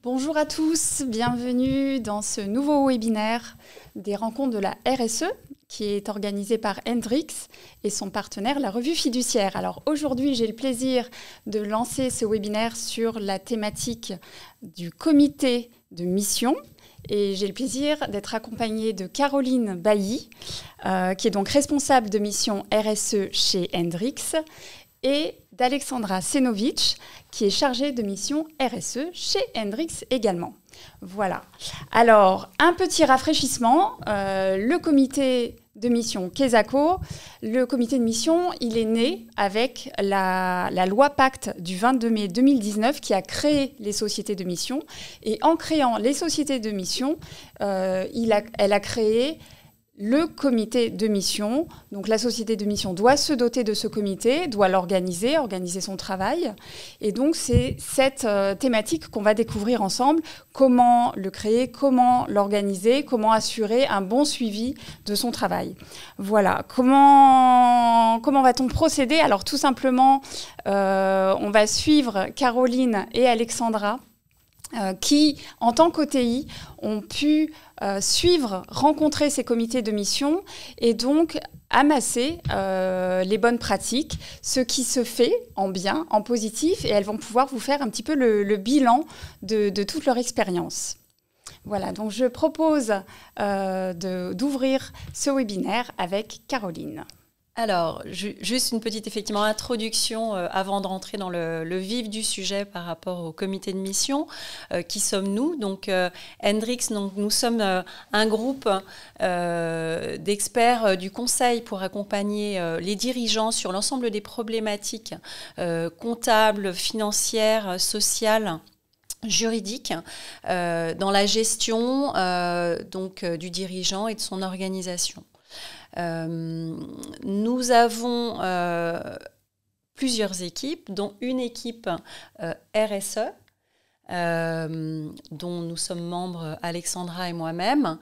Bonjour à tous, bienvenue dans ce nouveau webinaire des rencontres de la RSE qui est organisé par Hendrix et son partenaire, la revue Fiduciaire. Alors aujourd'hui, j'ai le plaisir de lancer ce webinaire sur la thématique du comité de mission. Et j'ai le plaisir d'être accompagnée de Caroline Bailly, qui est donc responsable de mission RSE chez Hendrix, et d'Alexandra Senovic, qui est chargée de mission RSE chez Hendrix également. Voilà. Alors, un petit rafraîchissement. Le comité de mission Quesaco, le comité de mission, il est né avec la loi Pacte du 22 mai 2019 qui a créé les sociétés de mission. Et en créant les sociétés de mission, elle a créé le comité de mission. Donc la société de mission doit se doter de ce comité, doit organiser son travail. Et donc c'est cette thématique qu'on va découvrir ensemble. Comment le créer, comment l'organiser, comment assurer un bon suivi de son travail. Voilà. Comment va-t-on procéder? Alors tout simplement, on va suivre Caroline et Alexandra qui, en tant qu'OTI, ont pu rencontrer ces comités de mission et donc amasser les bonnes pratiques, ce qui se fait en bien, en positif, et elles vont pouvoir vous faire un petit peu le bilan de toute leur expérience. Voilà, donc je propose d'ouvrir ce webinaire avec Caroline. Alors, juste une petite introduction avant de rentrer dans le vif du sujet par rapport au comité de mission. Qui sommes-nous? Donc, Hendrix, nous sommes un groupe d'experts du conseil pour accompagner les dirigeants sur l'ensemble des problématiques comptables, financières, sociales, juridiques, dans la gestion du dirigeant et de son organisation. Nous avons plusieurs équipes, dont une équipe RSE, dont nous sommes membres Alexandra et moi-même.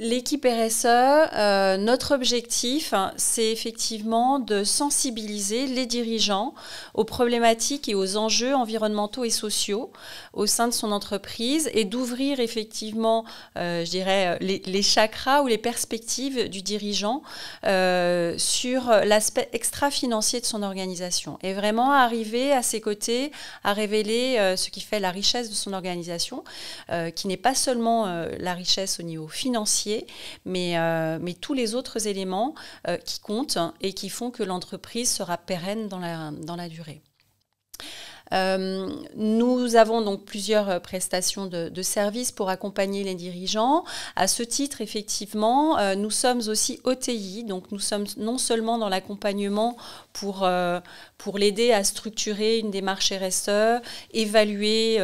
L'équipe RSE, notre objectif, c'est effectivement de sensibiliser les dirigeants aux problématiques et aux enjeux environnementaux et sociaux au sein de son entreprise et d'ouvrir effectivement, les chakras ou les perspectives du dirigeant sur l'aspect extra-financier de son organisation et vraiment arriver à ses côtés à révéler ce qui fait la richesse de son organisation, qui n'est pas seulement la richesse au niveau financier, mais tous les autres éléments qui comptent et qui font que l'entreprise sera pérenne dans la durée. Nous avons donc plusieurs prestations de services pour accompagner les dirigeants. À ce titre, effectivement, nous sommes aussi OTI, donc nous sommes non seulement dans l'accompagnement pour l'aider à structurer une démarche RSE, évaluer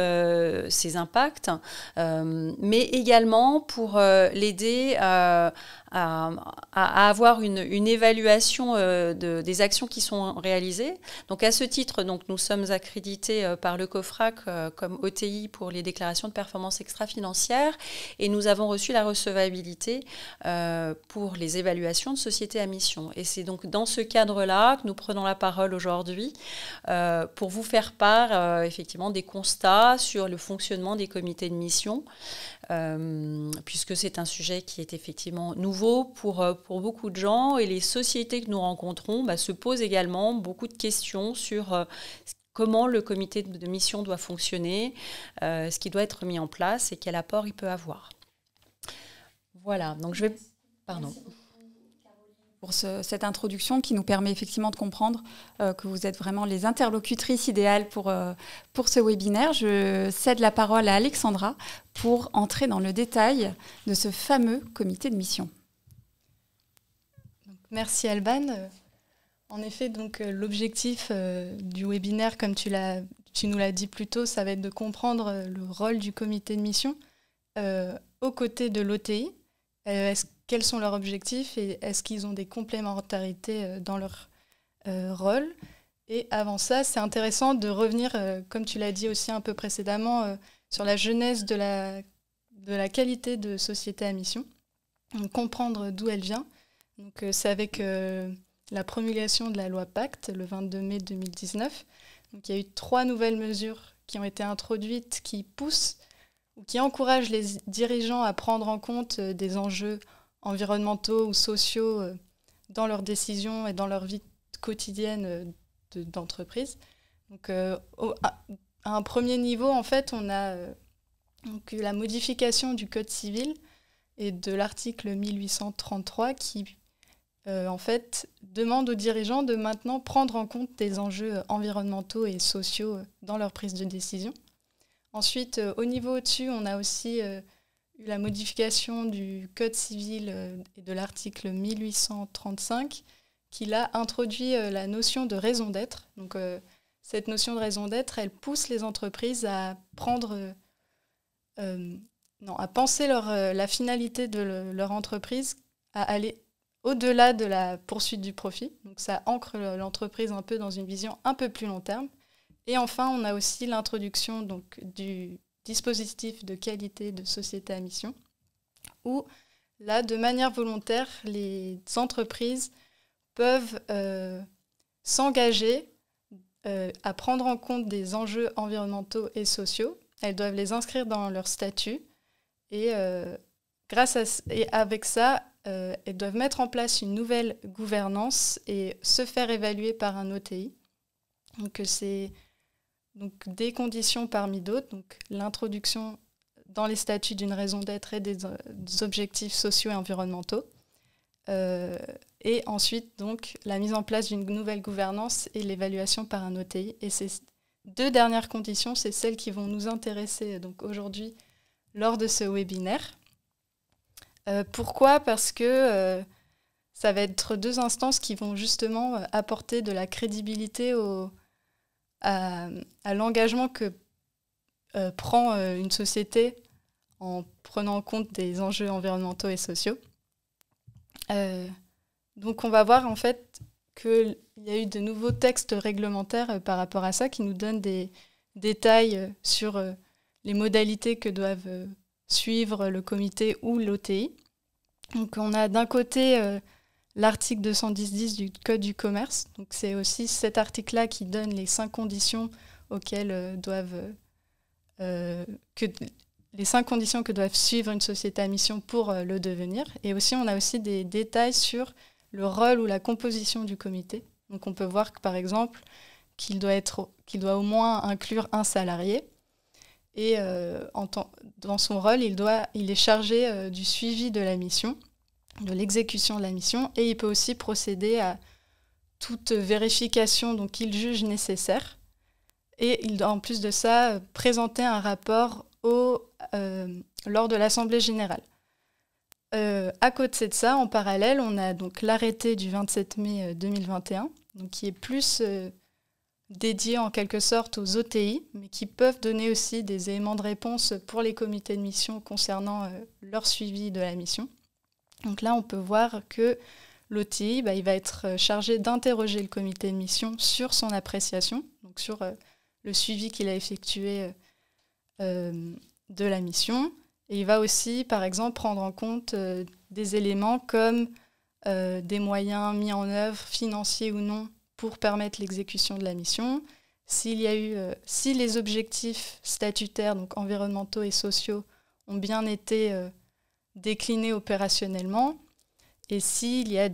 ses impacts, mais également pour l'aider à avoir une évaluation des actions qui sont réalisées. Donc à ce titre, nous sommes accrédités par le COFRAC comme OTI pour les déclarations de performance extra-financière et nous avons reçu la recevabilité pour les évaluations de sociétés à mission. Et c'est donc dans ce cadre-là que nous prenons la parole aujourd'hui pour vous faire part effectivement des constats sur le fonctionnement des comités de mission, puisque c'est un sujet qui est effectivement nouveau pour beaucoup de gens et les sociétés que nous rencontrons se posent également beaucoup de questions sur comment le comité de mission doit fonctionner, ce qui doit être mis en place et quel apport il peut avoir. Voilà, donc je vais... Pardon. Pour cette introduction qui nous permet effectivement de comprendre que vous êtes vraiment les interlocutrices idéales pour ce webinaire. Je cède la parole à Alexandra pour entrer dans le détail de ce fameux comité de mission. Merci Alban. En effet, l'objectif du webinaire, comme tu nous l'as dit plus tôt, ça va être de comprendre le rôle du comité de mission aux côtés de l'OTI. Quels sont leurs objectifs et est-ce qu'ils ont des complémentarités dans leur rôle? Et avant ça, c'est intéressant de revenir, comme tu l'as dit aussi un peu précédemment, sur la genèse de la qualité de société à mission, donc comprendre d'où elle vient. Donc, c'est avec la promulgation de la loi Pacte, le 22 mai 2019. Donc, il y a eu 3 nouvelles mesures qui ont été introduites qui poussent ou qui encouragent les dirigeants à prendre en compte des enjeux environnementaux ou sociaux dans leurs décisions et dans leur vie quotidienne d'entreprise. Donc, à un premier niveau, en fait, on a donc, la modification du Code civil et de l'article 1833 qui, en fait, demande aux dirigeants de maintenant prendre en compte des enjeux environnementaux et sociaux dans leur prise de décision. Ensuite, au niveau au-dessus, on a aussi eu la modification du Code civil et de l'article 1835 qui, là, introduit la notion de raison d'être. Donc, cette notion de raison d'être, elle pousse les entreprises à à penser la finalité de leur entreprise, à aller au-delà de la poursuite du profit. Donc ça ancre l'entreprise un peu dans une vision un peu plus long terme. Et enfin, on a aussi l'introduction donc, du dispositif de qualité de société à mission, où là, de manière volontaire, les entreprises peuvent s'engager à prendre en compte des enjeux environnementaux et sociaux. Elles doivent les inscrire dans leur statut et avec ça, elles doivent mettre en place une nouvelle gouvernance et se faire évaluer par un OTI. Donc c'est des conditions parmi d'autres, donc l'introduction dans les statuts d'une raison d'être et des objectifs sociaux et environnementaux. Et ensuite, donc, la mise en place d'une nouvelle gouvernance et l'évaluation par un OTI. Et ces deux dernières conditions, c'est celles qui vont nous intéresser donc, aujourd'hui lors de ce webinaire. Pourquoi ? Parce que ça va être deux instances qui vont justement apporter de la crédibilité à l'engagement que prend une société en prenant en compte des enjeux environnementaux et sociaux. Donc on va voir en fait qu'il y a eu de nouveaux textes réglementaires par rapport à ça qui nous donnent des détails sur les modalités que doivent suivre le comité ou l'OTI. Donc on a d'un côté l'article 210.10 du Code du commerce. Donc c'est aussi cet article-là qui donne les 5 conditions auxquelles les 5 conditions que doivent suivre une société à mission pour le devenir. Et aussi, on a aussi des détails sur le rôle ou la composition du comité. Donc, on peut voir que, par exemple, qu'il doit au moins inclure un salarié. Et dans son rôle, il est chargé du suivi de la mission, de l'exécution de la mission. Et il peut aussi procéder à toute vérification qu'il juge nécessaire. Et il doit, en plus de ça, présenter un rapport lors de l'Assemblée générale. À côté de ça, en parallèle, on a donc l'arrêté du 27 mai 2021, donc qui est plus dédié en quelque sorte aux OTI, mais qui peuvent donner aussi des éléments de réponse pour les comités de mission concernant leur suivi de la mission. Donc là, on peut voir que l'OTI, il va être chargé d'interroger le comité de mission sur son appréciation, donc sur le suivi qu'il a effectué de la mission. Et il va aussi, par exemple, prendre en compte des éléments comme des moyens mis en œuvre, financiers ou non, pour permettre l'exécution de la mission. Si les objectifs statutaires, donc environnementaux et sociaux, ont bien été déclinés opérationnellement, et s'il y a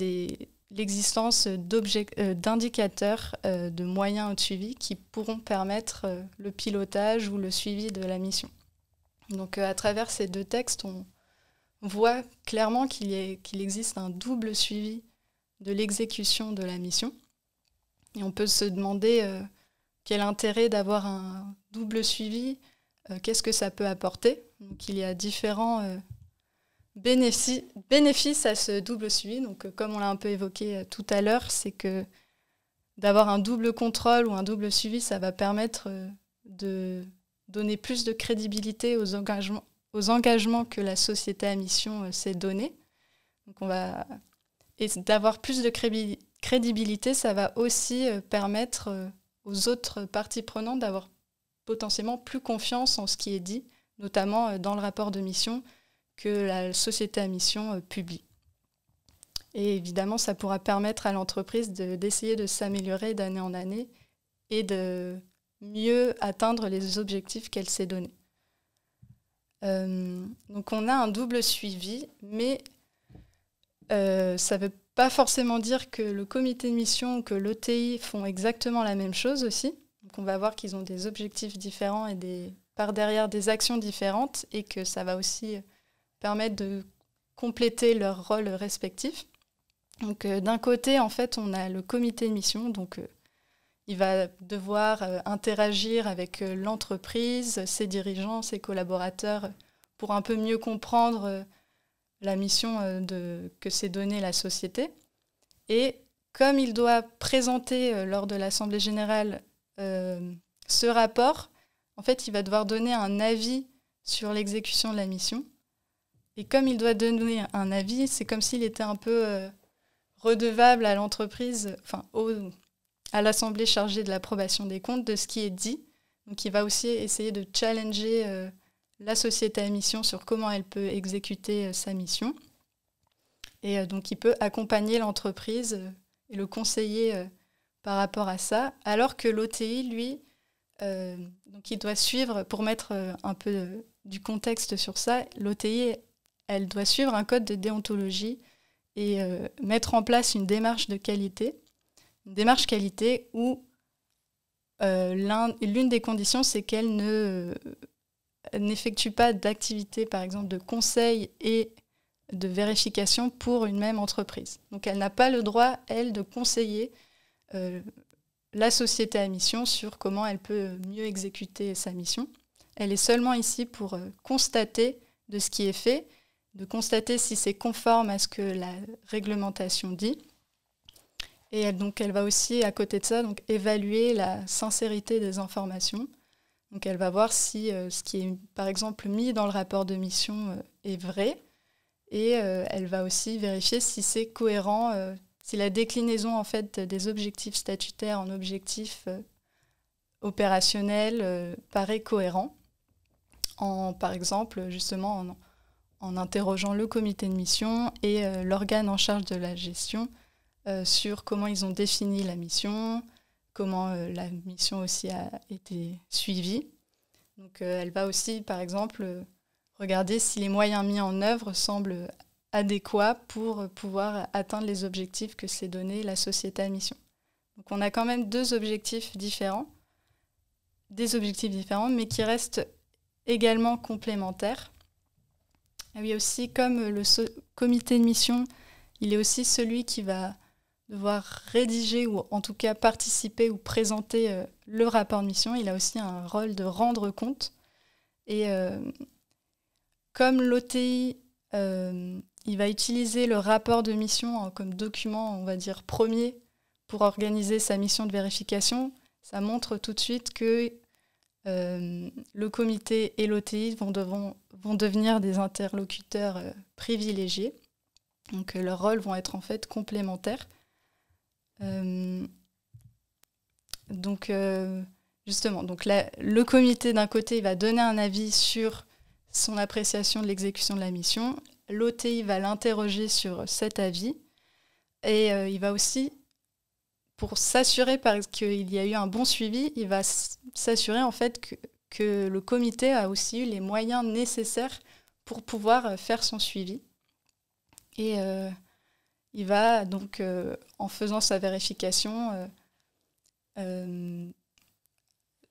l'existence d'indicateurs, de moyens de suivi qui pourront permettre le pilotage ou le suivi de la mission. Donc à travers ces deux textes, on voit clairement qu'il existe un double suivi de l'exécution de la mission. Et on peut se demander quel intérêt d'avoir un double suivi, qu'est-ce que ça peut apporter. Donc il y a différents bénéfices à ce double suivi. Donc comme on l'a un peu évoqué tout à l'heure, c'est que d'avoir un double contrôle ou un double suivi, ça va permettre de donner plus de crédibilité aux engagements que la société à mission s'est donnée. Donc et d'avoir plus de crédibilité, ça va aussi permettre aux autres parties prenantes d'avoir potentiellement plus confiance en ce qui est dit, notamment dans le rapport de mission que la société à mission publie. Et évidemment, ça pourra permettre à l'entreprise d'essayer de s'améliorer d'année en année et mieux atteindre les objectifs qu'elle s'est donnés. Donc on a un double suivi, mais ça ne veut pas forcément dire que le comité de mission ou que l'OTI font exactement la même chose aussi. Donc on va voir qu'ils ont des objectifs différents et par derrière des actions différentes, et que ça va aussi permettre de compléter leurs rôles respectifs. Donc d'un côté, en fait, on a le comité de mission, donc il va devoir interagir avec l'entreprise, ses dirigeants, ses collaborateurs, pour un peu mieux comprendre la mission que s'est donnée la société. Et comme il doit présenter lors de l'Assemblée générale ce rapport, en fait, il va devoir donner un avis sur l'exécution de la mission. Et comme il doit donner un avis, c'est comme s'il était un peu redevable à l'entreprise, enfin à l'Assemblée chargée de l'approbation des comptes, de ce qui est dit. Donc il va aussi essayer de challenger la société à mission sur comment elle peut exécuter sa mission. Et donc il peut accompagner l'entreprise et le conseiller par rapport à ça, alors que l'OTI, lui, donc il doit suivre, pour mettre un peu du contexte sur ça, l'OTI, elle doit suivre un code de déontologie et mettre en place une démarche de qualité. Une démarche qualité où l'une des conditions, c'est qu'elle n'effectue pas d'activité, par exemple, de conseil et de vérification pour une même entreprise. Donc elle n'a pas le droit, elle, de conseiller la société à mission sur comment elle peut mieux exécuter sa mission. Elle est seulement ici pour constater de ce qui est fait, de constater si c'est conforme à ce que la réglementation dit. Et donc elle va aussi, à côté de ça, donc, évaluer la sincérité des informations. Donc elle va voir si ce qui est, par exemple, mis dans le rapport de mission est vrai. Et elle va aussi vérifier si c'est cohérent, si la déclinaison en fait, des objectifs statutaires en objectifs opérationnels paraît cohérent. Par exemple, justement, en interrogeant le comité de mission et l'organe en charge de la gestion sur comment ils ont défini la mission, comment la mission aussi a été suivie. Donc elle va aussi, par exemple, regarder si les moyens mis en œuvre semblent adéquats pour pouvoir atteindre les objectifs que s'est donné la société à mission. Donc on a quand même des objectifs différents, mais qui restent également complémentaires. Et oui, aussi, comme le comité de mission, il est aussi celui qui va devoir rédiger ou en tout cas participer ou présenter le rapport de mission. Il a aussi un rôle de rendre compte. Et comme l'OTI, il va utiliser le rapport de mission comme document, on va dire, premier pour organiser sa mission de vérification, ça montre tout de suite que le comité et l'OTI vont devenir des interlocuteurs privilégiés. Donc leurs rôles vont être en fait complémentaires. Justement, le comité d'un côté va donner un avis sur son appréciation de l'exécution de la mission. L'OTI va l'interroger sur cet avis et il va aussi, pour s'assurer qu'il y a eu un bon suivi, il va s'assurer en fait que le comité a aussi eu les moyens nécessaires pour pouvoir faire son suivi. Et il va donc, en faisant sa vérification,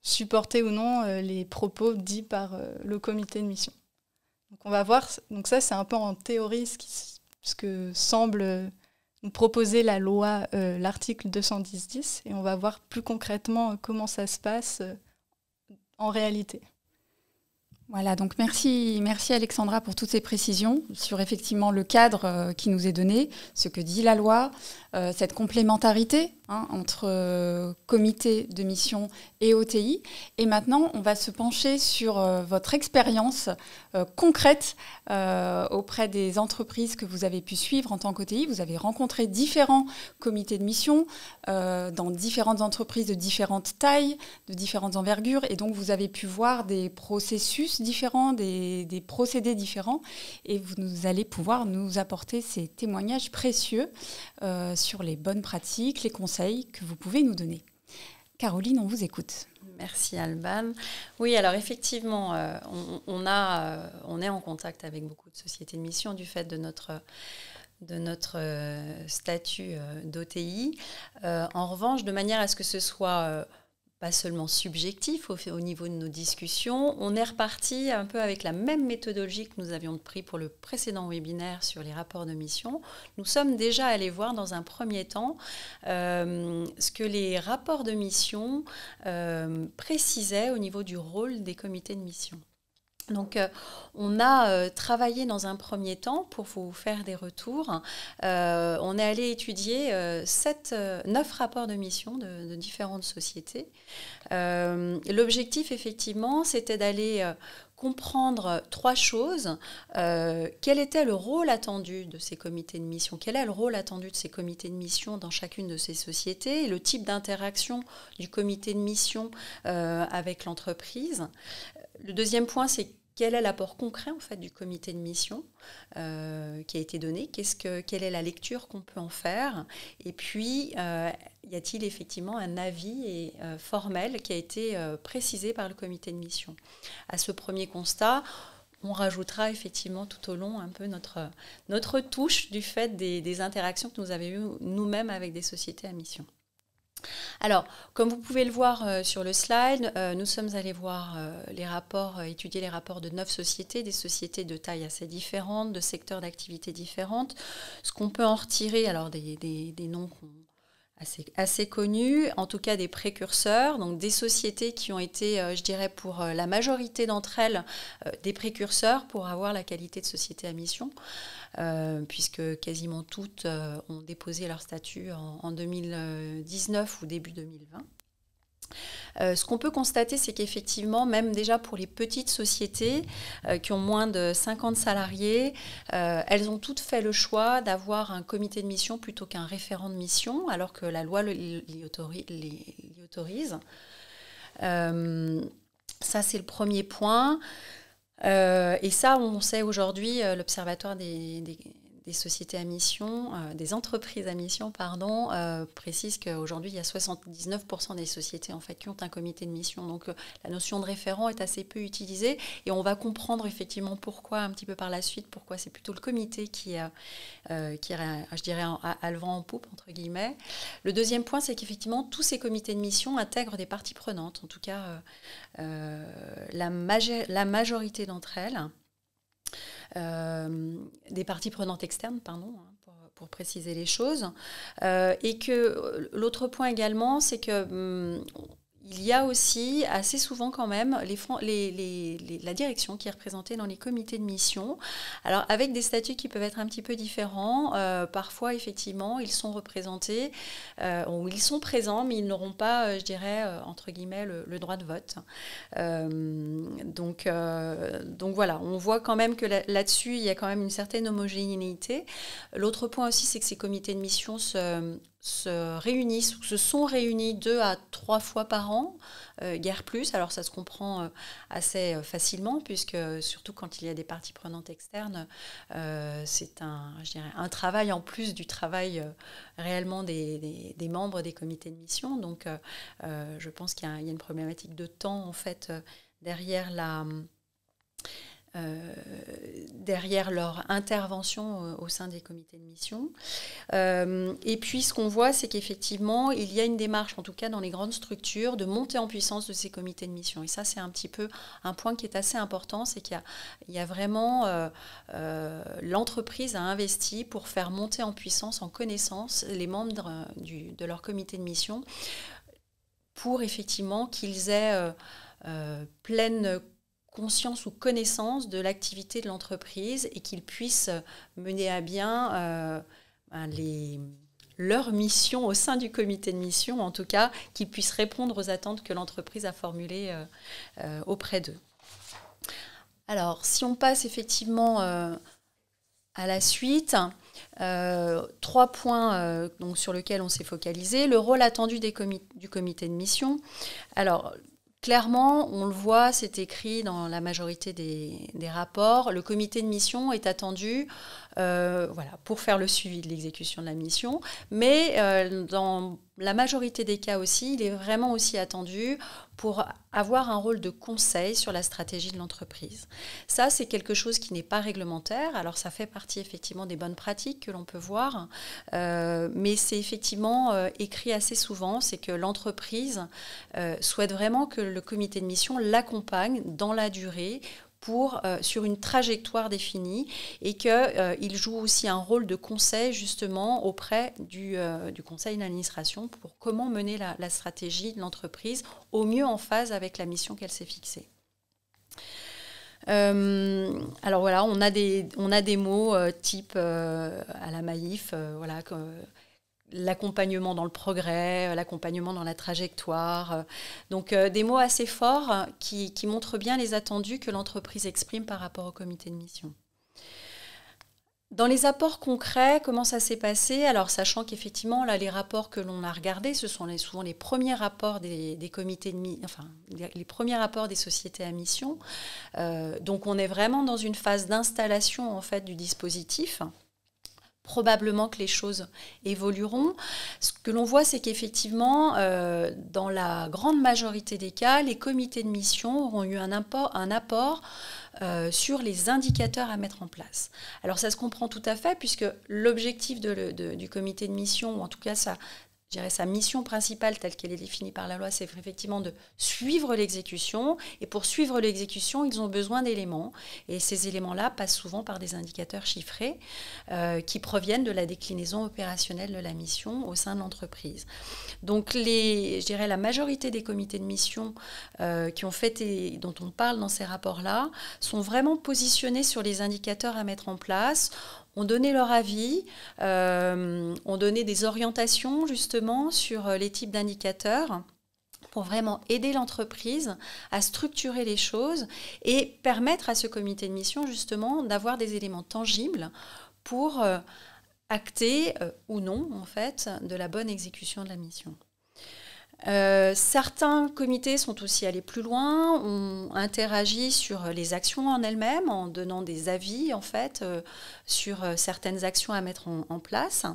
supporter ou non les propos dits par le comité de mission. Donc on va voir, donc ça c'est un peu en théorie ce que semble nous proposer la loi, l'article 210-10, et on va voir plus concrètement comment ça se passe en réalité. Voilà, donc merci Alexandra pour toutes ces précisions sur effectivement le cadre qui nous est donné, ce que dit la loi, cette complémentarité entre comité de mission et OTI. Et maintenant, on va se pencher sur votre expérience concrète auprès des entreprises que vous avez pu suivre en tant qu'OTI. Vous avez rencontré différents comités de mission dans différentes entreprises de différentes tailles, de différentes envergures, et donc vous avez pu voir des processus différents, des procédés différents, et vous allez pouvoir nous apporter ces témoignages précieux sur les bonnes pratiques, les conseils que vous pouvez nous donner. Caroline, on vous écoute. Merci Alban. Oui, alors effectivement, on est en contact avec beaucoup de sociétés de mission du fait de notre statut d'OTI. En revanche, de manière à ce que ce soit pas seulement subjectif au niveau de nos discussions, on est reparti un peu avec la même méthodologie que nous avions pris pour le précédent webinaire sur les rapports de mission. Nous sommes déjà allés voir dans un premier temps ce que les rapports de mission précisaient au niveau du rôle des comités de mission. Donc, on a travaillé dans un premier temps, pour vous faire des retours, on est allé étudier 9 rapports de mission de différentes sociétés. L'objectif, effectivement, c'était d'aller comprendre 3 choses. Quel était le rôle attendu de ces comités de mission? Quel est le rôle attendu de ces comités de mission dans chacune de ces sociétés? Et le type d'interaction du comité de mission avec l'entreprise. Le deuxième point, c'est quel est l'apport concret en fait, du comité de mission qui a été donné? Quelle est la lecture qu'on peut en faire? Et puis, y a-t-il effectivement un avis formel qui a été précisé par le comité de mission? À ce premier constat, on rajoutera effectivement tout au long un peu notre touche du fait des interactions que nous avions eues nous-mêmes avec des sociétés à mission. Alors, comme vous pouvez le voir sur le slide, nous sommes allés voir étudier les rapports de 9 sociétés, des sociétés de taille assez différentes, de secteurs d'activité différentes. Ce qu'on peut en retirer, alors des noms assez connus, en tout cas des précurseurs, donc des sociétés qui ont été, je dirais, pour la majorité d'entre elles, des précurseurs pour avoir la qualité de société à mission. Puisque quasiment toutes ont déposé leur statut en 2019 ou début 2020. Ce qu'on peut constater, c'est qu'effectivement, même déjà pour les petites sociétés qui ont moins de 50 salariés, elles ont toutes fait le choix d'avoir un comité de mission plutôt qu'un référent de mission, alors que la loi l'y autorise. Ça, c'est le premier point. Et ça, on sait aujourd'hui, l'Observatoire des sociétés à mission, des entreprises à mission, précise qu'aujourd'hui, il y a 79% des sociétés en fait, qui ont un comité de mission. Donc, la notion de référent est assez peu utilisée. Et on va comprendre effectivement pourquoi, un petit peu par la suite, pourquoi c'est plutôt le comité qui est, je dirais, à le vent en poupe, entre guillemets. Le deuxième point, c'est qu'effectivement, tous ces comités de mission intègrent des parties prenantes. En tout cas, la majorité d'entre elles. Des parties prenantes externes, pour préciser les choses. Et que l'autre point également, c'est que il y a aussi assez souvent quand même la direction qui est représentée dans les comités de mission. Alors avec des statuts qui peuvent être un petit peu différents, parfois effectivement ils sont représentés, ou ils sont présents, mais ils n'auront pas, je dirais, entre guillemets, le droit de vote. Donc voilà, on voit quand même que là-dessus il y a quand même une certaine homogénéité. L'autre point aussi, c'est que ces comités de mission se réunissent ou se sont réunis 2 à 3 fois par an, guère plus. Alors ça se comprend assez facilement, puisque surtout quand il y a des parties prenantes externes, c'est je dirais, un travail en plus du travail réellement des membres des comités de mission. Donc je pense qu'il y a une problématique de temps en fait derrière leur intervention au sein des comités de mission. Et puis, ce qu'on voit, c'est qu'effectivement, il y a une démarche, en tout cas dans les grandes structures, de montée en puissance de ces comités de mission. Et ça, c'est un petit peu un point qui est assez important, c'est qu'il y a vraiment... l'entreprise a investi pour faire monter en puissance, en connaissance, les membres de leur comité de mission, pour effectivement qu'ils aient pleine conscience ou connaissance de l'activité de l'entreprise et qu'ils puissent mener à bien leur mission au sein du comité de mission, en tout cas, qu'ils puissent répondre aux attentes que l'entreprise a formulées auprès d'eux. Alors, si on passe effectivement à la suite, 3 points donc, sur lesquels on s'est focalisé. Le rôle attendu du comité de mission. Alors, clairement, on le voit, c'est écrit dans la majorité des rapports. Le comité de mission est attendu pour faire le suivi de l'exécution de la mission, mais dans la majorité des cas aussi, il est vraiment aussi attendu pour avoir un rôle de conseil sur la stratégie de l'entreprise. Ça, c'est quelque chose qui n'est pas réglementaire. Alors, ça fait partie effectivement des bonnes pratiques que l'on peut voir, mais c'est effectivement écrit assez souvent, c'est que l'entreprise souhaite vraiment que le comité de mission l'accompagne dans la durée sur une trajectoire définie et qu'il joue aussi un rôle de conseil justement auprès du conseil d'administration pour comment mener la stratégie de l'entreprise au mieux en phase avec la mission qu'elle s'est fixée. Alors voilà, on a des mots type à la Maïf, voilà, l'accompagnement dans le progrès, l'accompagnement dans la trajectoire. Donc des mots assez forts qui montrent bien les attendus que l'entreprise exprime par rapport au comité de mission. Dans les apports concrets, comment ça s'est passé? Alors, sachant qu'effectivement, là, les rapports que l'on a regardés, ce sont souvent les premiers rapports des comités les premiers rapports des sociétés à mission. Donc, on est vraiment dans une phase d'installation, en fait, du dispositif. Probablement que les choses évolueront. Ce que l'on voit, c'est qu'effectivement, dans la grande majorité des cas, les comités de mission auront eu un apport sur les indicateurs à mettre en place. Alors ça se comprend tout à fait, puisque l'objectif du comité de mission, ou en tout cas sa mission principale telle qu'elle est définie par la loi, c'est effectivement de suivre l'exécution. Et pour suivre l'exécution, ils ont besoin d'éléments. Et ces éléments-là passent souvent par des indicateurs chiffrés qui proviennent de la déclinaison opérationnelle de la mission au sein de l'entreprise. Donc, je dirais la majorité des comités de mission qui ont fait et dont on parle dans ces rapports-là sont vraiment positionnés sur les indicateurs à mettre en place, ont donné leur avis, ont donné des orientations justement sur les types d'indicateurs pour vraiment aider l'entreprise à structurer les choses et permettre à ce comité de mission justement d'avoir des éléments tangibles pour acter ou non en fait de la bonne exécution de la mission. Certains comités sont aussi allés plus loin, ont interagi sur les actions en elles-mêmes en donnant des avis en fait sur certaines actions à mettre en place.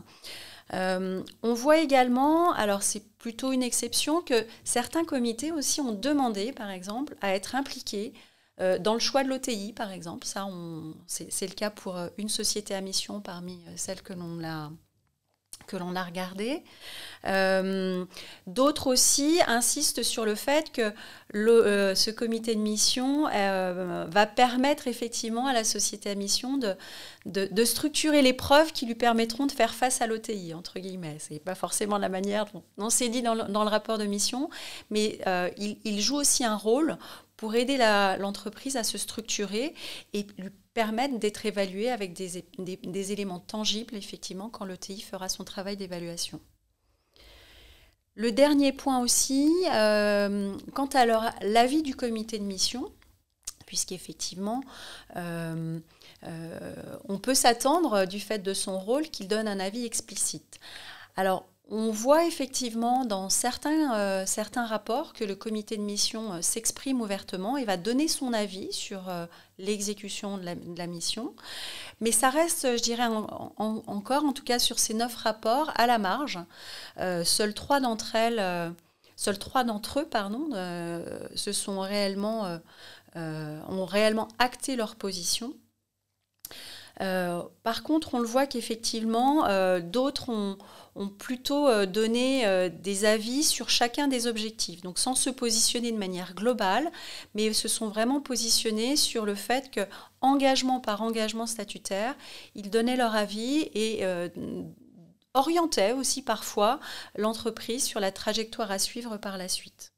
On voit également, alors c'est plutôt une exception, que certains comités aussi ont demandé par exemple à être impliqués dans le choix de l'OTI par exemple. Ça, c'est le cas pour une société à mission parmi celles que l'on a regardé. D'autres aussi insistent sur le fait que ce comité de mission va permettre effectivement à la société à mission de structurer les preuves qui lui permettront de faire face à l'OTI, entre guillemets. Ce n'est pas forcément la manière dont c'est dit dans le rapport de mission, mais il joue aussi un rôle pour aider l'entreprise à se structurer et lui permettre d'être évaluée avec des éléments tangibles, effectivement, quand l'OTI fera son travail d'évaluation. Le dernier point aussi, quant à l'avis du comité de mission, puisqu'effectivement, on peut s'attendre du fait de son rôle qu'il donne un avis explicite. Alors, on voit effectivement dans certains rapports que le comité de mission s'exprime ouvertement et va donner son avis sur l'exécution de la mission. Mais ça reste, je dirais, encore, en tout cas sur ces 9 rapports, à la marge. Seuls 3 d'entre eux, ont réellement acté leur position. Par contre, on le voit qu'effectivement, d'autres ont plutôt donné des avis sur chacun des objectifs, donc sans se positionner de manière globale, mais se sont vraiment positionnés sur le fait que, engagement par engagement statutaire, ils donnaient leur avis et orientaient aussi parfois l'entreprise sur la trajectoire à suivre par la suite.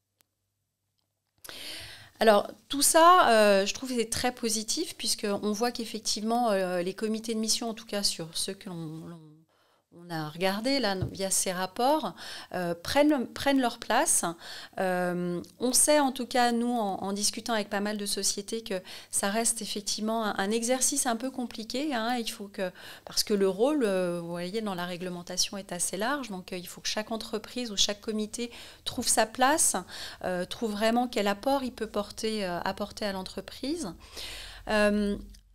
Alors, tout ça, je trouve que c'est très positif, puisqu'on voit qu'effectivement, les comités de mission, en tout cas sur ceux que l'on a regardés là, via ces rapports, prennent leur place. On sait, en tout cas, nous, en discutant avec pas mal de sociétés, que ça reste effectivement un exercice un peu compliqué. Parce que le rôle, vous voyez, dans la réglementation est assez large, donc il faut que chaque entreprise ou chaque comité trouve sa place, trouve vraiment quel apport il peut apporter à l'entreprise.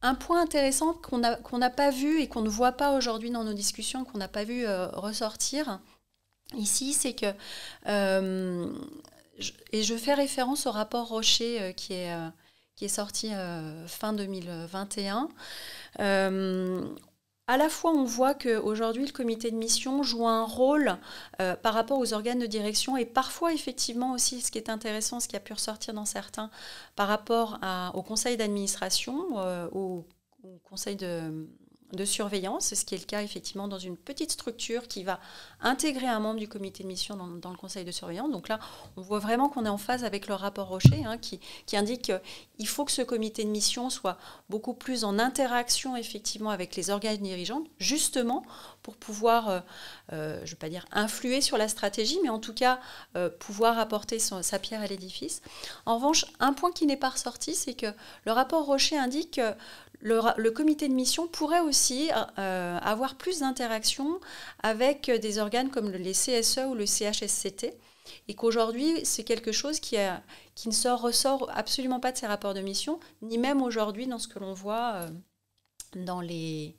Un point intéressant qu'on n'a pas vu et qu'on ne voit pas aujourd'hui dans nos discussions, qu'on n'a pas vu ressortir, ici, c'est que, je fais référence au rapport Rocher qui est sorti fin 2021. À la fois, on voit qu'aujourd'hui, le comité de mission joue un rôle par rapport aux organes de direction et parfois, effectivement, aussi, ce qui est intéressant, ce qui a pu ressortir dans certains, par rapport au conseil d'administration, au conseil de surveillance, c'est ce qui est le cas effectivement dans une petite structure qui va intégrer un membre du comité de mission dans le conseil de surveillance. Donc là, on voit vraiment qu'on est en phase avec le rapport Rocher qui indique qu'il faut que ce comité de mission soit beaucoup plus en interaction effectivement avec les organes dirigeants, justement pour pouvoir, je ne vais pas dire influer sur la stratégie, mais en tout cas pouvoir apporter sa pierre à l'édifice. En revanche, un point qui n'est pas ressorti, c'est que le rapport Rocher indique que le comité de mission pourrait aussi avoir plus d'interaction avec des organes comme les CSE ou le CHSCT et qu'aujourd'hui, c'est quelque chose qui ne ressort absolument pas de ces rapports de mission, ni même aujourd'hui dans ce que l'on voit dans les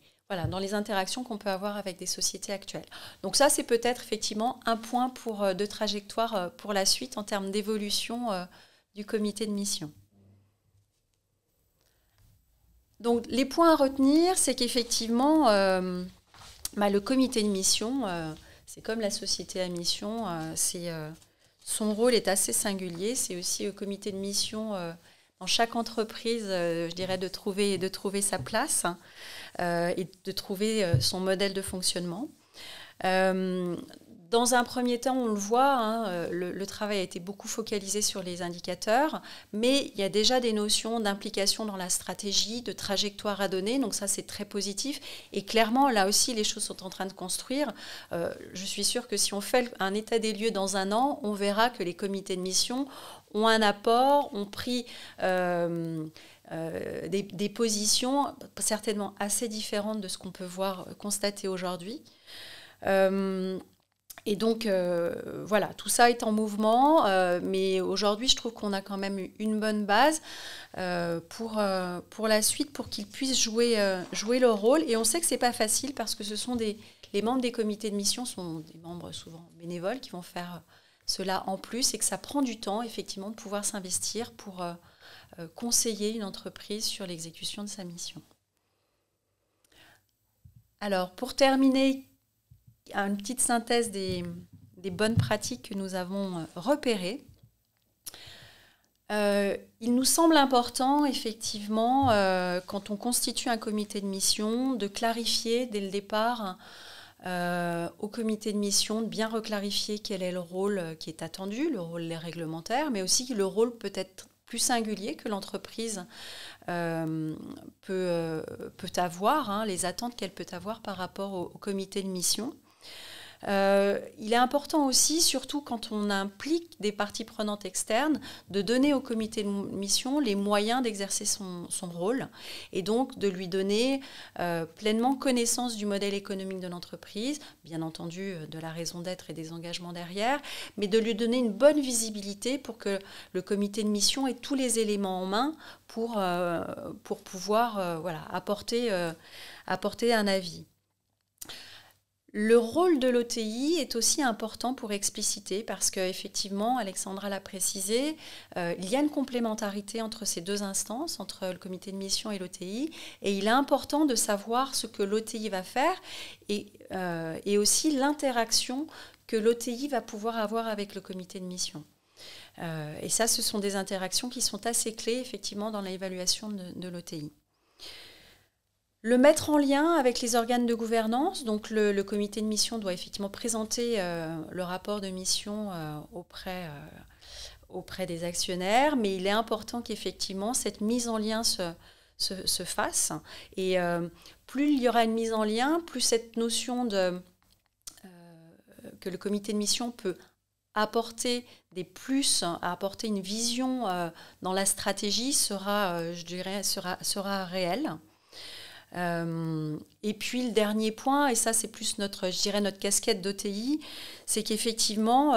interactions qu'on peut avoir avec des sociétés actuelles. Donc ça, c'est peut-être effectivement un point de trajectoire pour la suite en termes d'évolution du comité de mission. Donc, les points à retenir, c'est qu'effectivement, le comité de mission, c'est comme la société à mission, son rôle est assez singulier. C'est aussi au comité de mission, dans chaque entreprise, je dirais, de trouver sa place et de trouver son modèle de fonctionnement. Dans un premier temps, on le voit, le travail a été beaucoup focalisé sur les indicateurs, mais il y a déjà des notions d'implication dans la stratégie, de trajectoire à donner, donc ça c'est très positif. Et clairement, là aussi, les choses sont en train de construire. Je suis sûre que si on fait un état des lieux dans un an, on verra que les comités de mission ont un apport, ont pris des positions certainement assez différentes de ce qu'on peut constater aujourd'hui. Et donc, voilà, tout ça est en mouvement, mais aujourd'hui, je trouve qu'on a quand même une bonne base pour la suite, pour qu'ils puissent jouer leur rôle. Et on sait que ce n'est pas facile parce que les membres des comités de mission sont des membres souvent bénévoles qui vont faire cela en plus et que ça prend du temps, effectivement, de pouvoir s'investir pour conseiller une entreprise sur l'exécution de sa mission. Alors, pour terminer, une petite synthèse des bonnes pratiques que nous avons repérées. Il nous semble important, effectivement, quand on constitue un comité de mission, de clarifier dès le départ au comité de mission, de bien reclarifier quel est le rôle qui est attendu, le rôle réglementaire, mais aussi le rôle peut-être plus singulier que l'entreprise peut avoir, les attentes qu'elle peut avoir par rapport au comité de mission. Il est important aussi, surtout quand on implique des parties prenantes externes, de donner au comité de mission les moyens d'exercer son rôle et donc de lui donner pleinement connaissance du modèle économique de l'entreprise, bien entendu de la raison d'être et des engagements derrière, mais de lui donner une bonne visibilité pour que le comité de mission ait tous les éléments en main pour pouvoir apporter un avis. Le rôle de l'OTI est aussi important pour expliciter parce qu'effectivement, Alexandra l'a précisé, il y a une complémentarité entre ces deux instances, entre le comité de mission et l'OTI, et il est important de savoir ce que l'OTI va faire et aussi l'interaction que l'OTI va pouvoir avoir avec le comité de mission. Et ça, ce sont des interactions qui sont assez clés, effectivement, dans l'évaluation de l'OTI. Le mettre en lien avec les organes de gouvernance, donc le comité de mission doit effectivement présenter le rapport de mission auprès des actionnaires, mais il est important qu'effectivement cette mise en lien se fasse. Et plus il y aura une mise en lien, plus cette notion que le comité de mission peut apporter des plus, apporter une vision dans la stratégie sera réelle. Et puis le dernier point, et ça c'est plus notre casquette d'OTI, c'est qu'effectivement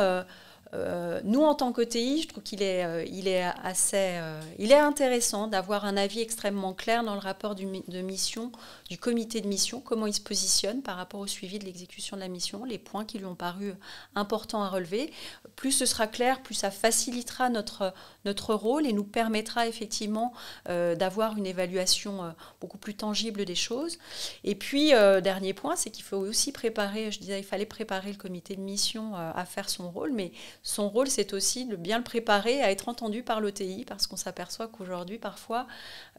nous, en tant qu'OTI, je trouve qu'il est, il est intéressant d'avoir un avis extrêmement clair dans le rapport de mission, du comité de mission, comment il se positionne par rapport au suivi de l'exécution de la mission, les points qui lui ont paru importants à relever. Plus ce sera clair, plus ça facilitera notre rôle et nous permettra effectivement d'avoir une évaluation beaucoup plus tangible des choses. Et puis, dernier point, c'est qu'il faut aussi préparer, je disais, il fallait préparer le comité de mission à faire son rôle, mais son rôle, c'est aussi de bien le préparer à être entendu par l'OTI, parce qu'on s'aperçoit qu'aujourd'hui, parfois,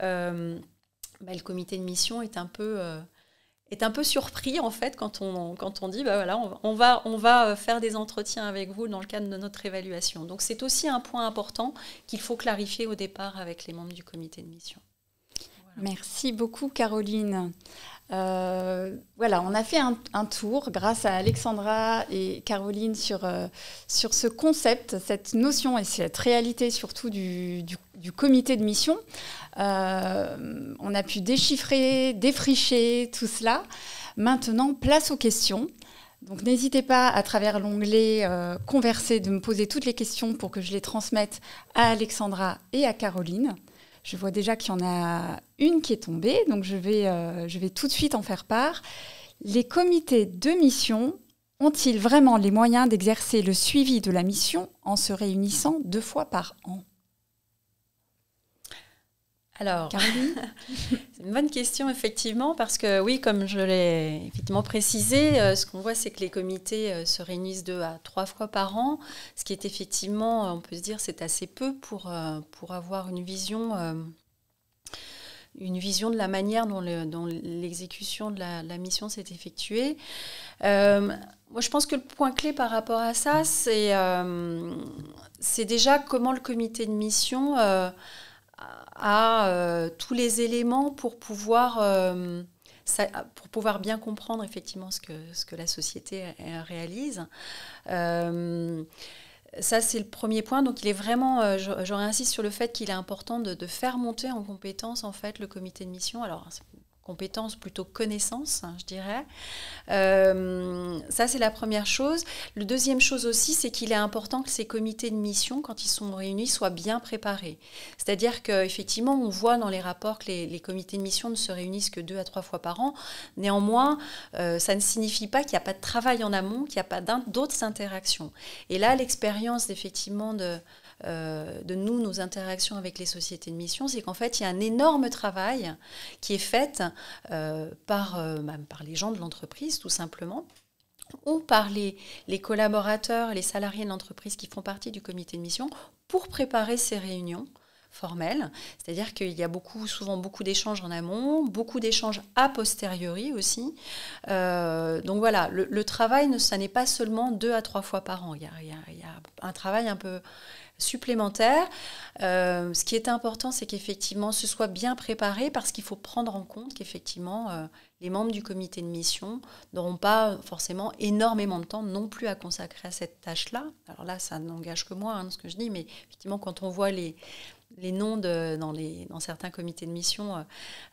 le comité de mission est un peu surpris, en fait, quand on dit, voilà, on va faire des entretiens avec vous dans le cadre de notre évaluation. Donc, c'est aussi un point important qu'il faut clarifier au départ avec les membres du comité de mission. Voilà. Merci beaucoup, Caroline. Voilà, on a fait un tour grâce à Alexandra et Caroline sur ce concept, cette notion et cette réalité surtout du comité de mission. On a pu déchiffrer, défricher tout cela. Maintenant, place aux questions. Donc n'hésitez pas à travers l'onglet Converser de me poser toutes les questions pour que je les transmette à Alexandra et à Caroline. Je vois déjà qu'il y en a une qui est tombée, donc je vais tout de suite en faire part. Les comités de mission ont-ils vraiment les moyens d'exercer le suivi de la mission en se réunissant 2 fois par an ? Alors, c'est une bonne question, effectivement, parce que oui, comme je l'ai effectivement précisé, ce qu'on voit, c'est que les comités se réunissent 2 à 3 fois par an, ce qui est effectivement, on peut se dire, c'est assez peu pour avoir une vision de la manière dont l'exécution de la mission s'est effectuée. Moi, je pense que le point clé par rapport à ça, c'est déjà comment le comité de mission a tous les éléments pour pouvoir bien comprendre effectivement ce que la société réalise. Ça, c'est le premier point. Donc, il est vraiment, je réinsiste sur le fait qu'il est important de faire monter en compétence, en fait, le comité de mission. Alors, compétence, plutôt connaissance, je dirais. Ça, c'est la première chose. La deuxième chose aussi, c'est qu'il est important que ces comités de mission, quand ils sont réunis, soient bien préparés. C'est-à-dire qu'effectivement, on voit dans les rapports que les comités de mission ne se réunissent que 2 à 3 fois par an. Néanmoins, ça ne signifie pas qu'il n'y a pas de travail en amont, qu'il n'y a pas d'autres interactions. Et là, l'expérience, effectivement, de nos interactions avec les sociétés de mission, c'est qu'en fait, il y a un énorme travail qui est fait par les gens de l'entreprise, tout simplement, ou par les collaborateurs, les salariés de l'entreprise qui font partie du comité de mission pour préparer ces réunions formelles. C'est-à-dire qu'il y a souvent beaucoup d'échanges en amont, beaucoup d'échanges a posteriori aussi. Donc voilà, le travail, ça n'est pas seulement 2 à 3 fois par an. Il y a un travail un peu supplémentaire. Ce qui est important, c'est qu'effectivement, ce soit bien préparé parce qu'il faut prendre en compte qu'effectivement, les membres du comité de mission n'auront pas forcément énormément de temps non plus à consacrer à cette tâche-là. Alors là, ça n'engage que moi, ce que je dis, mais effectivement, quand on voit les noms dans certains comités de mission,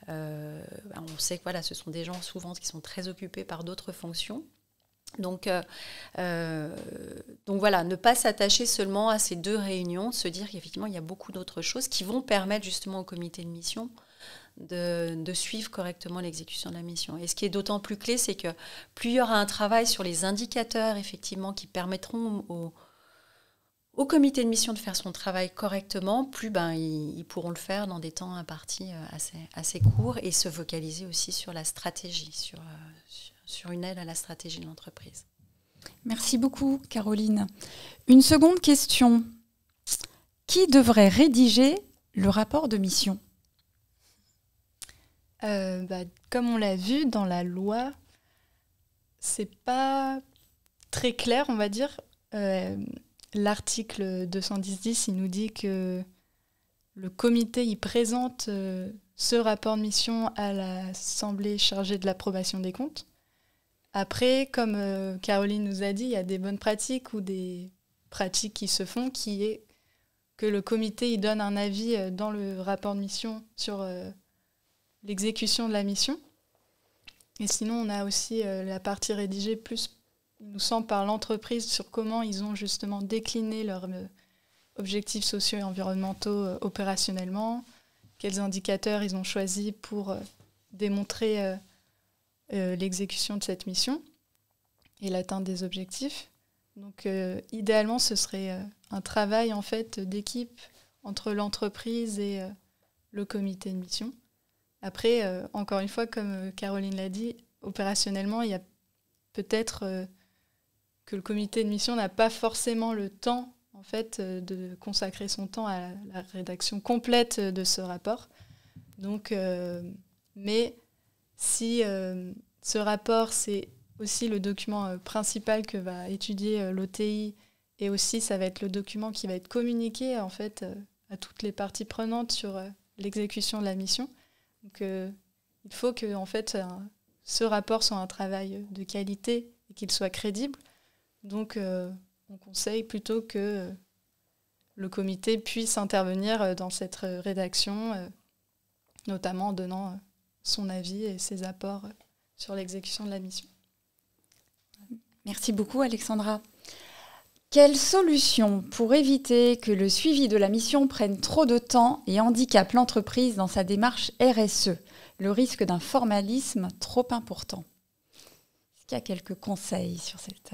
on sait que voilà, ce sont des gens souvent qui sont très occupés par d'autres fonctions. Donc voilà, ne pas s'attacher seulement à ces 2 réunions, se dire qu'effectivement, il y a beaucoup d'autres choses qui vont permettre justement au comité de mission de suivre correctement l'exécution de la mission. Et ce qui est d'autant plus clé, c'est que plus il y aura un travail sur les indicateurs, effectivement, qui permettront au comité de mission de faire son travail correctement, plus ils pourront le faire dans des temps impartis assez courts et se focaliser aussi sur la stratégie, sur une aide à la stratégie de l'entreprise. Merci beaucoup, Caroline. Une seconde question. Qui devrait rédiger le rapport de mission ? Comme on l'a vu dans la loi, c'est pas très clair, on va dire. L'article 210, il nous dit que le comité il présente ce rapport de mission à l'assemblée chargée de l'approbation des comptes. Après, comme Caroline nous a dit, il y a des bonnes pratiques ou des pratiques qui se font, qui est que le comité il donne un avis dans le rapport de mission sur l'exécution de la mission. Et sinon, on a aussi la partie rédigée plus il nous semble, par l'entreprise sur comment ils ont justement décliné leurs objectifs sociaux et environnementaux opérationnellement, quels indicateurs ils ont choisis pour démontrer l'exécution de cette mission et l'atteinte des objectifs. Donc, idéalement, ce serait un travail en fait d'équipe entre l'entreprise et le comité de mission. Après, encore une fois, comme Caroline l'a dit, opérationnellement, il y a peut-être que le comité de mission n'a pas forcément le temps, en fait, de consacrer son temps à la rédaction complète de ce rapport. Donc, mais si ce rapport, c'est aussi le document principal que va étudier l'OTI, et aussi ça va être le document qui va être communiqué en fait à toutes les parties prenantes sur l'exécution de la mission. Donc, il faut que en fait, ce rapport soit un travail de qualité et qu'il soit crédible. Donc, on conseille plutôt que le comité puisse intervenir dans cette rédaction, notamment en donnant son avis et ses apports sur l'exécution de la mission. Merci beaucoup, Alexandra. Quelle solution pour éviter que le suivi de la mission prenne trop de temps et handicape l'entreprise dans sa démarche RSE, le risque d'un formalisme trop important? Est-ce qu'il y a quelques conseils sur cette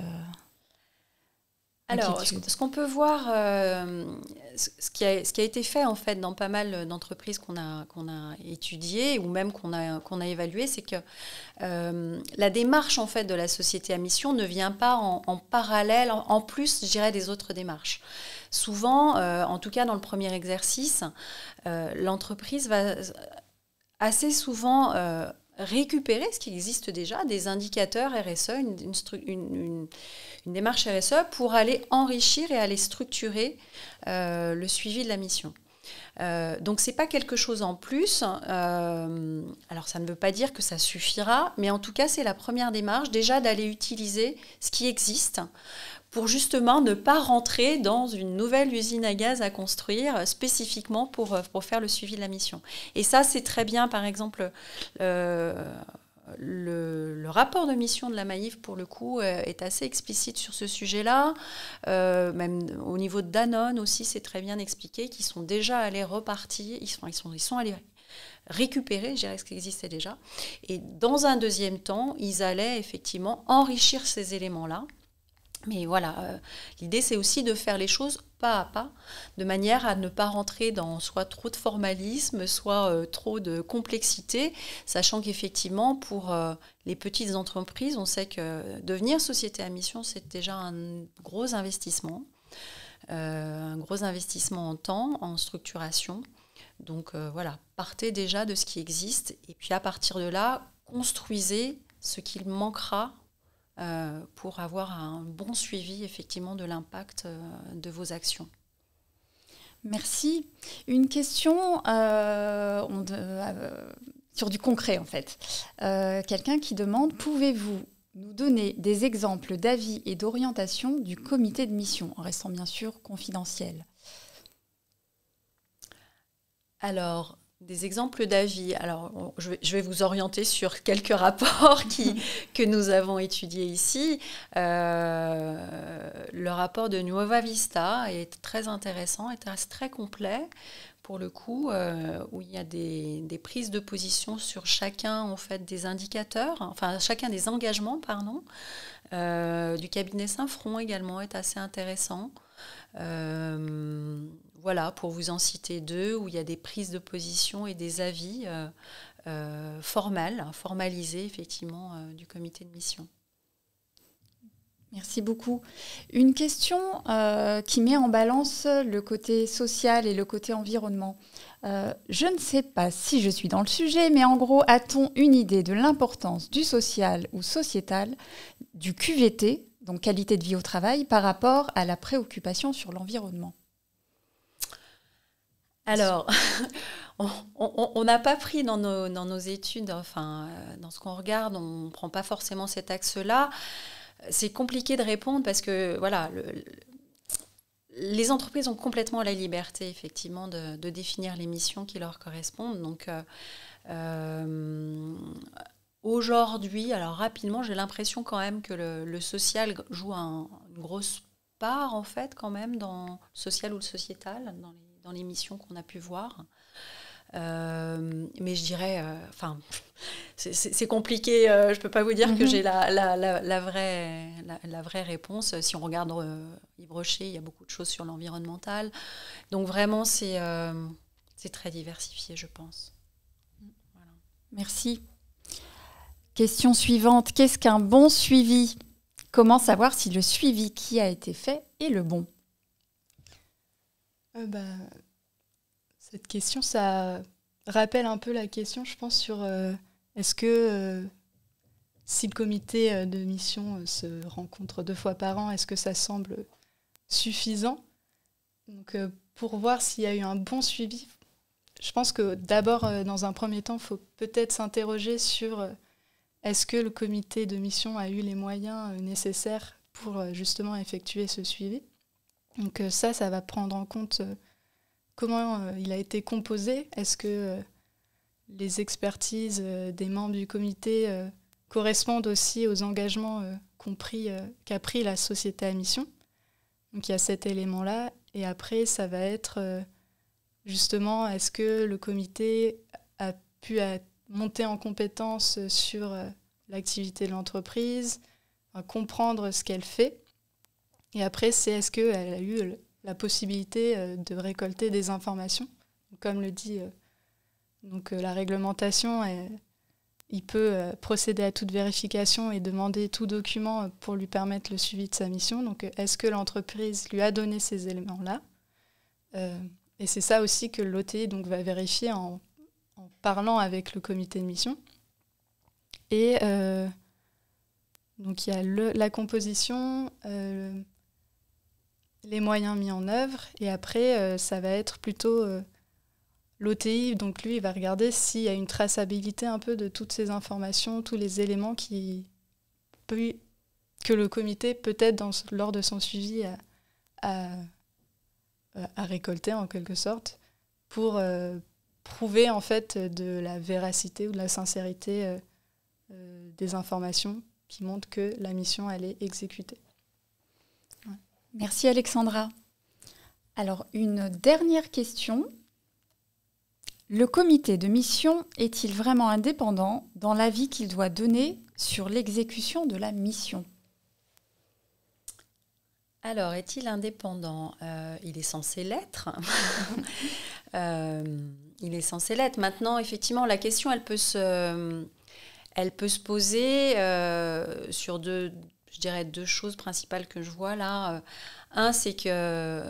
Alors, ce qu'on peut voir, ce qui a été fait en fait dans pas mal d'entreprises qu'on a étudiées ou même qu'on a évaluées, c'est que la démarche en fait de la société à mission ne vient pas en parallèle, en plus, je dirais, des autres démarches. Souvent, en tout cas dans le premier exercice, l'entreprise va assez souvent récupérer ce qui existe déjà, des indicateurs RSE, une démarche RSE pour aller enrichir et aller structurer le suivi de la mission. Donc ce n'est pas quelque chose en plus. Alors ça ne veut pas dire que ça suffira, mais en tout cas c'est la première démarche déjà d'aller utiliser ce qui existe pour justement ne pas rentrer dans une nouvelle usine à gaz à construire spécifiquement pour faire le suivi de la mission. Et ça, c'est très bien, par exemple, le rapport de mission de la Maïf, pour le coup, est assez explicite sur ce sujet-là. Même au niveau de Danone aussi, c'est très bien expliqué, qu'ils sont déjà allés repartir, ils sont allés récupérer, je dirais, ce qui existait déjà. Et dans un deuxième temps, ils allaient effectivement enrichir ces éléments-là. Mais voilà, l'idée c'est aussi de faire les choses pas à pas, de manière à ne pas rentrer dans soit trop de formalisme, soit trop de complexité, sachant qu'effectivement pour les petites entreprises, on sait que devenir société à mission, c'est déjà un gros investissement en temps, en structuration. Donc voilà, partez déjà de ce qui existe et puis à partir de là, construisez ce qu'il manquera pour avoir un bon suivi effectivement de l'impact de vos actions. Merci. Une question sur du concret en fait. Quelqu'un qui demande, pouvez-vous nous donner des exemples d'avis et d'orientation du comité de mission, en restant bien sûr confidentiel? Alors, des exemples d'avis. Alors, je vais vous orienter sur quelques rapports que nous avons étudiés ici. Le rapport de Nuova Vista est très intéressant, est très complet pour le coup, où il y a des prises de position sur chacun en fait, des indicateurs, enfin chacun des engagements, pardon. Du cabinet Saint-Front également est assez intéressant. Voilà, pour vous en citer deux, où il y a des prises de position et des avis formalisés, effectivement, du comité de mission. Merci beaucoup. Une question qui met en balance le côté social et le côté environnement. Je ne sais pas si je suis dans le sujet, mais en gros, a-t-on une idée de l'importance du social ou sociétal, du QVT, donc qualité de vie au travail, par rapport à la préoccupation sur l'environnement ? Alors, on n'a pas pris dans nos études, enfin, dans ce qu'on regarde, on ne prend pas forcément cet axe-là. C'est compliqué de répondre parce que, voilà, les entreprises ont complètement la liberté, effectivement, de définir les missions qui leur correspondent. Donc, aujourd'hui, alors rapidement, j'ai l'impression quand même que le social joue une grosse part, en fait, quand même, dans le social ou le sociétal, dans les missions qu'on a pu voir. Mais je dirais, c'est compliqué, je ne peux pas vous dire que j'ai la vraie réponse. Si on regarde Yves Rocher, il y a beaucoup de choses sur l'environnemental. Donc vraiment, c'est très diversifié, je pense. Voilà. Merci. Question suivante. Qu'est-ce qu'un bon suivi ? Comment savoir si le suivi qui a été fait est le bon ? Cette question, ça rappelle un peu la question, je pense, sur est-ce que si le comité de mission se rencontre 2 fois par an, est-ce que ça semble suffisant ? Donc, pour voir s'il y a eu un bon suivi, je pense que d'abord, dans un premier temps, il faut peut-être s'interroger sur est-ce que le comité de mission a eu les moyens nécessaires pour justement effectuer ce suivi. Donc ça va prendre en compte comment il a été composé. Est-ce que les expertises des membres du comité correspondent aussi aux engagements qu'a pris la société à mission. Donc il y a cet élément-là. Et après, ça va être justement, est-ce que le comité a pu monter en compétence sur l'activité de l'entreprise, comprendre ce qu'elle fait. Et après, c'est est-ce qu'elle a eu la possibilité de récolter des informations. Comme le dit la réglementation, il peut procéder à toute vérification et demander tout document pour lui permettre le suivi de sa mission. Donc, est-ce que l'entreprise lui a donné ces éléments-là ? Et c'est ça aussi que l'OTI va vérifier en parlant avec le comité de mission. Et donc il y a la composition, les moyens mis en œuvre, et après ça va être plutôt l'OTI, donc lui il va regarder s'il y a une traçabilité un peu de toutes ces informations, tous les éléments que le comité peut-être lors de son suivi a récolté en quelque sorte pour prouver en fait de la véracité ou de la sincérité des informations qui montrent que la mission elle est exécutée. Ouais. Merci Alexandra. Alors une dernière question. Le comité de mission est-il vraiment indépendant dans l'avis qu'il doit donner sur l'exécution de la mission ? Alors, est-il indépendant ? Il est censé l'être. Il est censé l'être. Maintenant, effectivement, la question, elle peut se poser sur deux choses principales que je vois là. Un, c'est que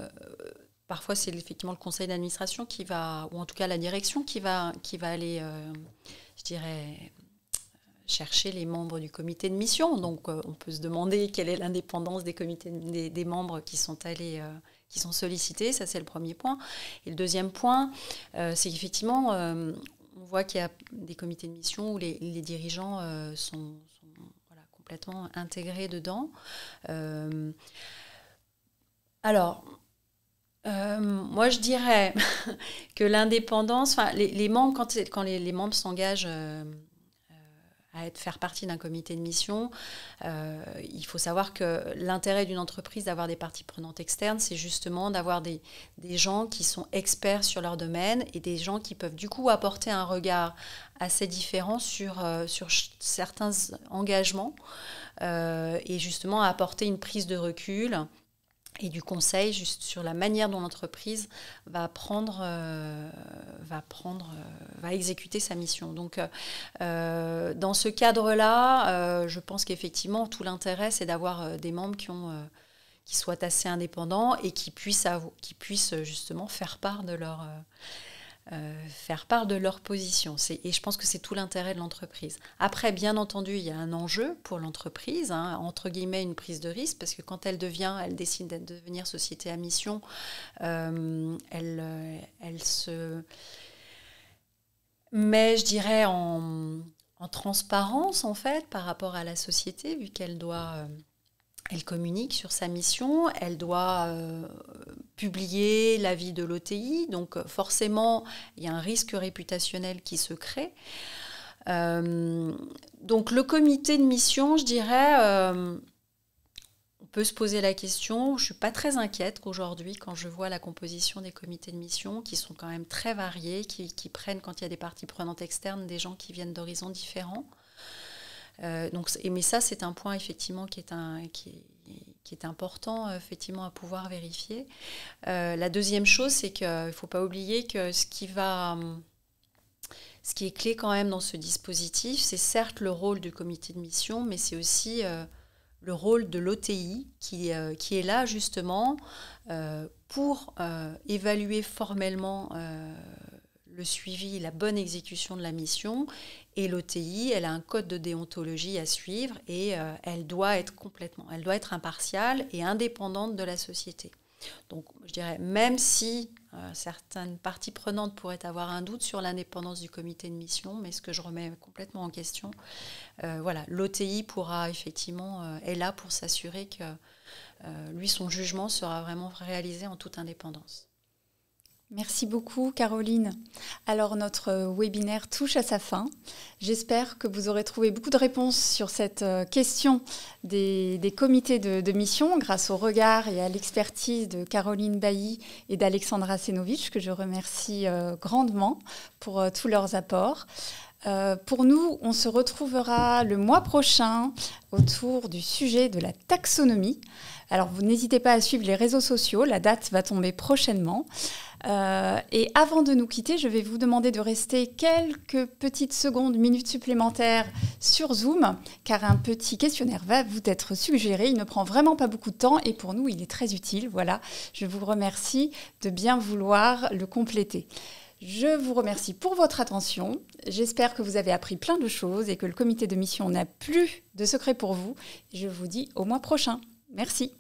parfois, c'est effectivement le conseil d'administration qui va, ou en tout cas la direction qui va aller, chercher les membres du comité de mission. Donc, on peut se demander quelle est l'indépendance des membres qui sont qui sont sollicités. Ça, c'est le premier point. Et le deuxième point, c'est qu'effectivement, on voit qu'il y a des comités de mission où les dirigeants sont complètement intégrés dedans. Moi, je dirais que l'indépendance, les membres, quand les membres s'engagent à faire partie d'un comité de mission, il faut savoir que l'intérêt d'une entreprise d'avoir des parties prenantes externes, c'est justement d'avoir des gens qui sont experts sur leur domaine et des gens qui peuvent du coup apporter un regard assez différent sur certains engagements et justement apporter une prise de recul et du conseil juste sur la manière dont l'entreprise va exécuter sa mission. Donc, dans ce cadre-là, je pense qu'effectivement, tout l'intérêt, c'est d'avoir des membres qui soient assez indépendants et qui puissent justement faire part de leur position. Et je pense que c'est tout l'intérêt de l'entreprise. Après, bien entendu, il y a un enjeu pour l'entreprise, entre guillemets une prise de risque, parce que quand elle décide de devenir société à mission, elle se met, je dirais, en transparence, en fait, par rapport à la société, vu qu'elle doit... Elle communique sur sa mission, elle doit publier l'avis de l'OTI, donc forcément, il y a un risque réputationnel qui se crée. Donc le comité de mission, je dirais, on peut se poser la question, je ne suis pas très inquiète aujourd'hui quand je vois la composition des comités de mission qui sont quand même très variés, qui prennent, quand il y a des parties prenantes externes, des gens qui viennent d'horizons différents. Mais ça, c'est un point effectivement qui est important effectivement à pouvoir vérifier. La deuxième chose, c'est qu'il ne faut pas oublier que ce qui est clé quand même dans ce dispositif, c'est certes le rôle du comité de mission, mais c'est aussi le rôle de l'OTI qui est là justement pour évaluer formellement le suivi, la bonne exécution de la mission. Et l'OTI, elle a un code de déontologie à suivre et elle doit être impartiale et indépendante de la société. Donc, je dirais, même si certaines parties prenantes pourraient avoir un doute sur l'indépendance du comité de mission, mais ce que je remets complètement en question, l'OTI pourra effectivement est là pour s'assurer que son jugement sera vraiment réalisé en toute indépendance. Merci beaucoup Caroline. Alors notre webinaire touche à sa fin. J'espère que vous aurez trouvé beaucoup de réponses sur cette question des comités de mission grâce au regard et à l'expertise de Caroline Bailly et d'Alexandra Senovic, que je remercie grandement pour tous leurs apports. Pour nous, on se retrouvera le mois prochain autour du sujet de la taxonomie. Alors, vous n'hésitez pas à suivre les réseaux sociaux, la date va tomber prochainement. Et avant de nous quitter, je vais vous demander de rester quelques petites secondes, minutes supplémentaires sur Zoom, car un petit questionnaire va vous être suggéré. Il ne prend vraiment pas beaucoup de temps et pour nous, il est très utile. Voilà, je vous remercie de bien vouloir le compléter. Je vous remercie pour votre attention. J'espère que vous avez appris plein de choses et que le comité de mission n'a plus de secret pour vous. Je vous dis au mois prochain. Merci.